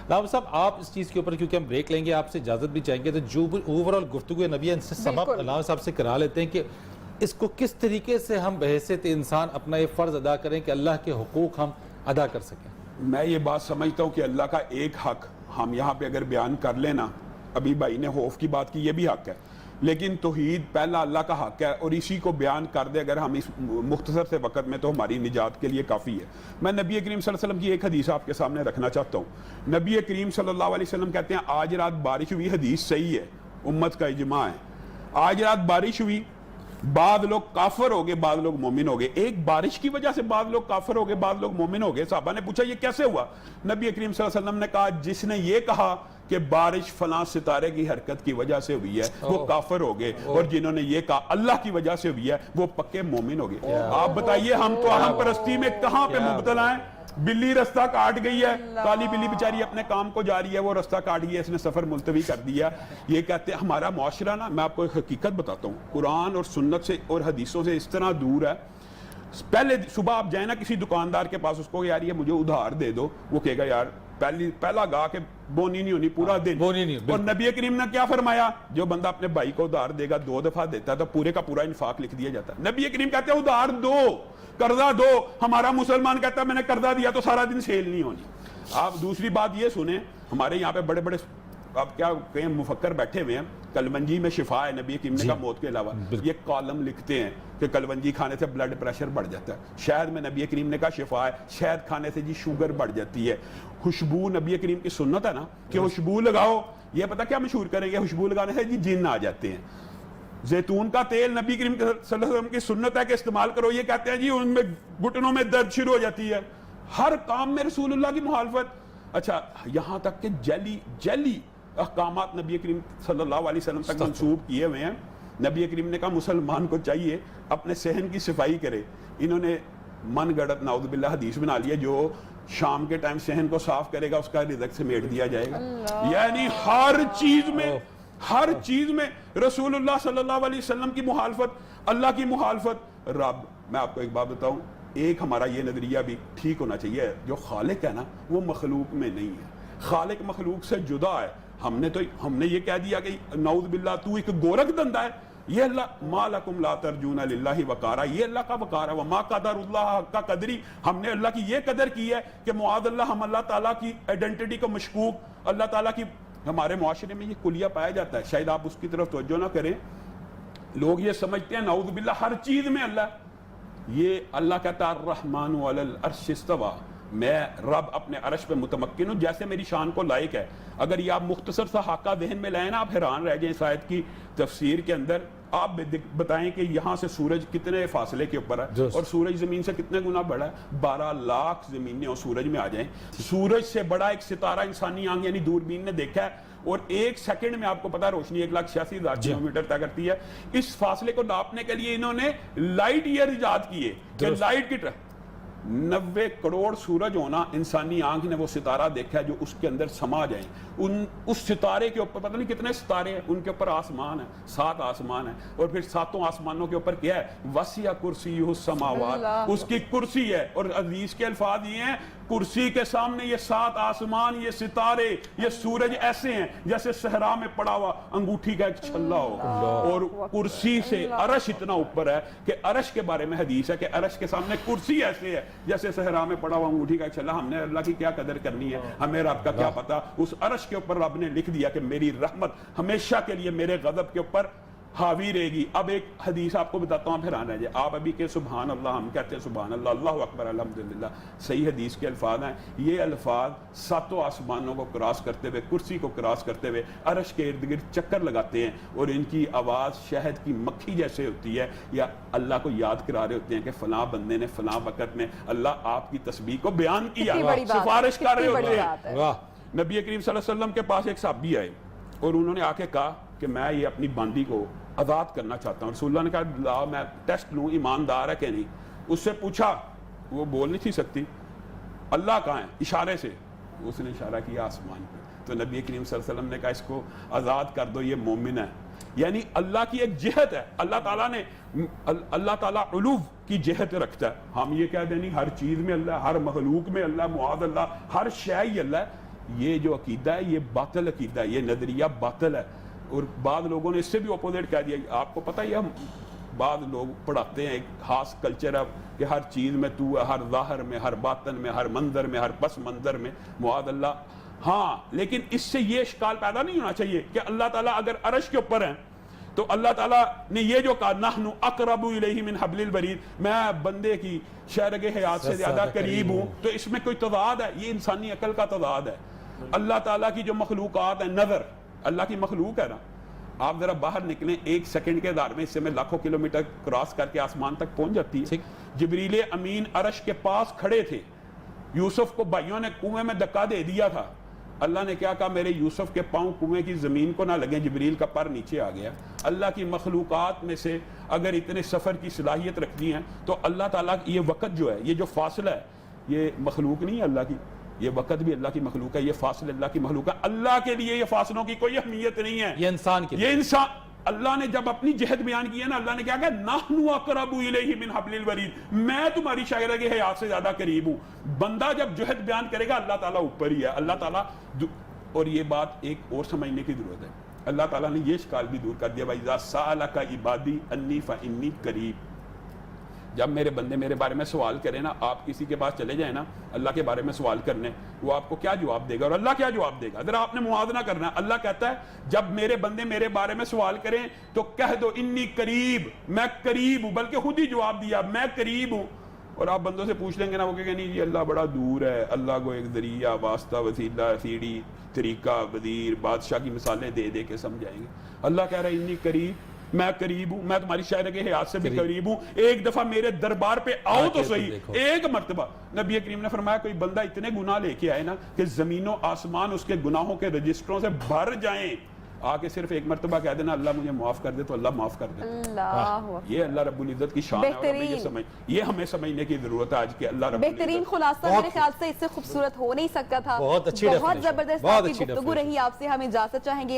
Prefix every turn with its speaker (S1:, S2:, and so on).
S1: لاہور صاحب آپ اس چیز کے اوپر کیونکہ ہم بریک لیں گے آپ سے اجازت بھی چاہیں گے تو جو اوورال گفتگو نبی ان سے سم اپ لاہور صاحب سے کرا لیتے ہیں کہ اس کو کس طریقے سے ہم بحیثیت انسان اپنا یہ فرض ادا کریں کہ اللہ کے حقوق ہم ادا کر سکیں.
S2: میں یہ بات سمجھتا ہوں کہ اللہ کا ایک حق ہم یہاں پہ اگر بیان کر لینا, ابھی بھائی نے خوف کی بات کی, یہ بھی حق ہے, لیکن توحید پہلا اللہ کا حق ہے اور اسی کو بیان کر دے اگر ہم اس مختصر سے وقت میں تو ہماری نجات کے لیے کافی ہے. میں نبی کریم صلی اللہ علیہ وسلم کی ایک حدیث آپ کے سامنے رکھنا چاہتا ہوں. نبی کریم صلی اللہ علیہ وسلم کہتے ہیں آج رات بارش ہوئی, حدیث صحیح ہے, امت کا اجماع ہے, آج رات بارش ہوئی, بعض لوگ کافر ہو گئے, بعض لوگ مومن ہو گئے. ایک بارش کی وجہ سے بعض لوگ کافر ہو گئے, بعض لوگ مومن ہو گئے. صحابہ نے پوچھا یہ کیسے ہوا؟ نبی کریم صلی اللہ علیہ وسلم نے کہا جس نے یہ کہا کہ بارش فلاں ستارے کی حرکت کی وجہ سے ہوئی ہے وہ کافر ہو گئے, اور جنہوں نے یہ کہا اللہ کی وجہ سے ہوئی ہے وہ پکے مومن ہو گئے. آپ بتائیے ہم تو اہم پرستی میں کہاں پہ مبتلا ہیں؟ بلی رستہ کاٹ گئی ہے, کالی بلی بیچاری اپنے کام کو جا رہی ہے, وہ رستہ کاٹ گئی ہے, اس نے سفر ملتوی کر دیا. یہ کہتے ہیں ہمارا معاشرہ نا, میں آپ کو ایک حقیقت بتاتا ہوں, قرآن اور سنت سے اور حدیثوں سے اس طرح دور ہے. پہلے صبح آپ جائیں نا کسی دکاندار کے پاس, اس کو یار یہ مجھے ادھار دے دو, وہ کہے گا یار پہلا گاہ کہ بونی نہیں ہونی پورا دن. اور نبی کریم نے کیا فرمایا؟ جو بندہ اپنے بھائی کو ادھار دے گا 2 دفعہ دیتا ہے تو پورے کا پورا انفاق لکھ دیا جاتا ہے. نبی کریم کہتے ہیں ادھار دو, قرضہ دو. ہمارا مسلمان کہتا ہے میں نے قرضہ دیا تو سارا دن سیل نہیں ہونی. آپ دوسری بات یہ سنیں, ہمارے یہاں پہ بڑے بڑے آپ کیا کہیں مفکر بیٹھے ہوئے ہیں, کلونجی میں شفا ہے, نبی کریم نے کہا موت کے علاوہ. یہ کالم لکھتے ہیں کہ کلونجی کھانے سے بلڈ پریشر بڑھ جاتا ہے. شہد میں نبی کریم نے کہا شفا ہے, شہد کھانے سے جی شوگر بڑھ جاتی ہے. خوشبو نبی کریم کی سنت ہے نا کہ خوشبو لگاؤ, یہ پتہ کیا مشہور کریں گے خوشبو لگانے سے جی جن آ جاتے ہیں. زیتون کا تیل نبی کریم صلی اللہ علیہ وسلم کی سنت ہے کہ استعمال کرو, یہ کہتے ہیں جی ان میں گھٹنوں میں درد شروع ہو جاتی ہے. ہر کام میں رسول اللہ کی مخالفت. اچھا یہاں تک کہ جیلی احکامات نبی کریم صلی اللہ علیہ وسلم تک منسوب کیے ہوئے ہیں. نبی کریم نے کہا مسلمان کو چاہیے اپنے صحن کی صفائی کرے. انہوں نے من گڑت نعوذ باللہ حدیث بنا لیا, جو شام کے ٹائم صحن کو صاف کرے گا اس کا رزق سمیٹ دیا جائے گا. یعنی ہر چیز میں رسول اللہ صلی اللہ علیہ وسلم کی مخالفت, اللہ کی مخالفت. رب, میں آپ کو ایک بات بتاؤں, ایک ہمارا یہ نظریہ بھی ٹھیک ہونا چاہیے, جو خالق ہے نا وہ مخلوق میں نہیں ہے. خالق مخلوق سے جدا ہے. ہم نے یہ کہہ دیا کہ نعوذ باللہ تو ایک گورکھ دندہ ہے. یہ اللہ ما لکم لا ترجون للہ وقارا, یہ اللہ کا وقار ہے. وما قدر اللہ حق قدری, ہم نے اللہ کی یہ قدر کی ہے کہ معاذ اللہ ہم اللہ تعالیٰ کی آئیڈینٹی کو مشکوک, اللہ تعالیٰ کی, ہمارے معاشرے میں یہ کلیہ پایا جاتا ہے. شاید آپ اس کی طرف توجہ نہ کریں, لوگ یہ سمجھتے ہیں نعوذ باللہ ہر چیز میں اللہ. یہ اللہ کہتا ہے الرحمن علی العرش استوى, میں رب اپنے عرش پہ متمکن ہوں جیسے میری شان کو لائق ہے. اگر یہ آپ مختصر سا خاکہ ذہن میں لائیں نا, آپ حیران رہ جائیں. اس آیت کی تفسیر کے اندر آپ بتائیں کہ یہاں سے سورج کتنے فاصلے کے اوپر ہے اور سورج زمین سے کتنے گنا بڑا ہے. 12 لاکھ زمینیں اور سورج میں آ جائیں. سورج سے بڑا ایک ستارہ انسانی آنکھ یعنی دوربین نے دیکھا ہے, اور 1 سیکنڈ میں آپ کو پتا روشنی 1,86,000 کلومیٹر طے کرتی ہے. اس فاصلے کو ناپنے کے لیے انہوں نے لائٹ ایئر ایجاد کیے کہ لائٹ کی 90 کروڑ سورج ہونا, انسانی آنکھ نے وہ ستارہ دیکھا ہے جو اس کے اندر سما جائیں. اس ستارے کے اوپر پتہ نہیں کتنے ستارے ہیں, ان کے اوپر آسمان ہے, 7 آسمان ہیں, اور پھر 7 آسمانوں کے اوپر کیا ہے, وسیع کرسیہ السماوات, اس کی کرسی ہے. اور حدیث کے الفاظ یہ ہیں کرسی کے سامنے یہ 7 آسمان, یہ ستارے, یہ سورج ایسے ہیں جیسے صحرا میں پڑا ہوا انگوٹھی کا ایک چھلا ہو. اور کرسی سے عرش اتنا اوپر ہے کہ عرش کے بارے میں حدیث ہے کہ عرش کے سامنے کرسی ایسے ہے جیسے صحرا میں پڑا ہوا انگوٹھی کا ایک چھلا. ہم نے اللہ کی کیا قدر کرنی ہے, ہمیں رب کا کیا پتا. اس عرش کے اوپر رب نے لکھ دیا کہ میری رحمت ہمیشہ کے لیے میرے غضب کے اوپر حاوی رہے گی. اب ایک حدیث آپ کو بتاتا ہوں, پھر آنا جائے. آپ ابھی کہ سبحان اللہ, ہم کہتے ہیں سبحان اللہ, اللہ اکبر, الحمدللہ. صحیح حدیث کے الفاظ ہیں, یہ الفاظ 7 آسمانوں کو کراس کرتے ہوئے, کرسی کو کراس کرتے ہوئے عرش کے ارد گرد چکر لگاتے ہیں, اور ان کی آواز شہد کی مکھی جیسے ہوتی ہے, یا اللہ کو یاد کرا رہے ہوتے ہیں کہ فلاں بندے نے فلاں وقت میں اللہ آپ کی تسبیح کو بیان کیا, سفارش کر رہے ہوتے ہیں. نبی کریم صلی اللہ علیہ وسلم کے پاس ایک صحابی آئے اور انہوں نے آ کے کہا کہ میں یہ اپنی باندی کو آزاد کرنا چاہتا ہوں. رسول اللہ نے کہا لا, میں ٹیسٹ لوں ایماندار ہے کہ نہیں. اس سے پوچھا, وہ بول نہیں تھی سکتی, اللہ کہاں ہے, اشارے سے. اس نے اشارہ کیا آسمان پہ. تو نبی کریم صلی اللہ علیہ وسلم نے کہا اس کو آزاد کر دو, یہ مومن ہے. یعنی اللہ کی ایک جہت ہے, اللہ تعالیٰ نے, اللہ تعالیٰ علو کی جہت رکھتا ہے. ہم یہ کہہ دیں نہیں ہر چیز میں اللہ, ہر مخلوق میں اللہ, معاذ اللہ ہر شے ہی اللہ ہے. یہ جو عقیدہ ہے یہ باطل عقیدہ ہے, یہ نظریہ باطل ہے. اور بعض لوگوں نے اس سے بھی اپوزٹ کہہ دیا. آپ کو پتہ ہے ہم بعض لوگ پڑھاتے ہیں ایک خاص کلچر ہے کہ ہر چیز میں تو ہے, ہر ظاہر میں, ہر باطن میں, ہر منظر میں, ہر پس منظر میں, معاذ اللہ. ہاں لیکن اس سے یہ اشکال پیدا نہیں ہونا چاہیے کہ اللہ تعالیٰ اگر عرش کے اوپر ہیں تو اللہ تعالیٰ نے یہ جو کہا نحن اقرب الیہ من حبل الورید, میں بندے کی شہرگ حیات سے زیادہ قریب ہوں, تو اس میں کوئی تضاد ہے؟ یہ انسانی عقل کا تضاد ہے. اللہ تعالیٰ کی جو مخلوقات ہیں, نظر اللہ کی مخلوق ہے نا, آپ ذرا باہر نکلیں 1 سیکنڈ کے دار میں اس سے میں لاکھوں کلومیٹر کراس کر کے آسمان تک پہنچ جاتی ہے. جبریل امین عرش کے پاس کھڑے تھے, یوسف کو بھائیوں نے کنویں میں دھکا دے دیا تھا, اللہ نے کیا کہا میرے یوسف کے پاؤں کنویں کی زمین کو نہ لگیں, جبریل کا پر نیچے آ گیا. اللہ کی مخلوقات میں سے اگر اتنے سفر کی صلاحیت رکھتی ہیں تو اللہ تعالیٰ یہ وقت جو ہے, یہ جو فاصلہ ہے, یہ مخلوق نہیں ہے اللہ کی, یہ وقت بھی اللہ کی مخلوق ہے, یہ فاصلہ اللہ کی مخلوق ہے. اللہ کے لیے یہ فاصلوں کی کوئی اہمیت نہیں ہے,
S1: یہ انسان کے لیے.
S2: یہ انسان اللہ نے جب اپنی جہد بیان کی ہے نا, اللہ نے کیا کہا نحن اقرب الیہ من حبل الورید, میں تمہاری شاگردہ کی حیات سے زیادہ قریب ہوں. بندہ جب جہد بیان کرے گا اللہ تعالیٰ اوپر ہی ہے, اللہ تعالیٰ. اور یہ بات ایک اور سمجھنے کی ضرورت ہے, اللہ تعالیٰ نے یہ اشکال بھی دور کر دیا, وَإِذَا سَأَلَكَ عِبَادِي أَنِّي فَإِنِّي قَرِيبٌ. جب میرے بندے میرے بارے میں سوال کریں نا, آپ کسی کے پاس چلے جائیں نا اللہ کے بارے میں سوال کرنے, وہ آپ کو کیا جواب دے گا اور اللہ کیا جواب دے گا؟ ذرا آپ نے موازنہ کرنا ہے. اللہ کہتا ہے جب میرے بندے میرے بارے میں سوال کریں تو کہہ دو انی قریب, میں قریب ہوں, بلکہ خود ہی جواب دیا میں قریب ہوں. اور آپ بندوں سے پوچھ لیں گے نا, وہ کہیں نہیں جی اللہ بڑا دور ہے, اللہ کو ایک ذریعہ, واسطہ, وسیلہ, سیڑھی, طریقہ, وزیر, بادشاہ کی مثالیں دے دے کے سمجھائیں گے. اللہ کہہ رہا ہے انی قریب, میں قریب ہوں, میں تمہاری شاعر کے حیات سے بھی قریب ہوں, ایک دفعہ میرے دربار پہ آؤ تو صحیح, ایک مرتبہ. نبی کریم نے فرمایا کوئی بندہ اتنے گناہ لے کے آئے نا کہ زمین و آسمان اس کے گناہوں کے رجسٹروں سے بھر جائیں, آ کے صرف ایک مرتبہ کہہ دینا اللہ مجھے معاف کر دے تو اللہ معاف کر دے. یہ اللہ رب العزت کی شان ہے, اور یہ ہمیں سمجھنے کی ضرورت ہے آج کہ اللہ رب
S3: بہترین خلاصہ میرے خیال سے اس سے خوبصورت ہو نہیں سکتا تھا.
S1: بہت اچھی
S3: بہت زبردست آپ کی گفتگو رہی, آپ سے ہم اجازت چاہیں گے.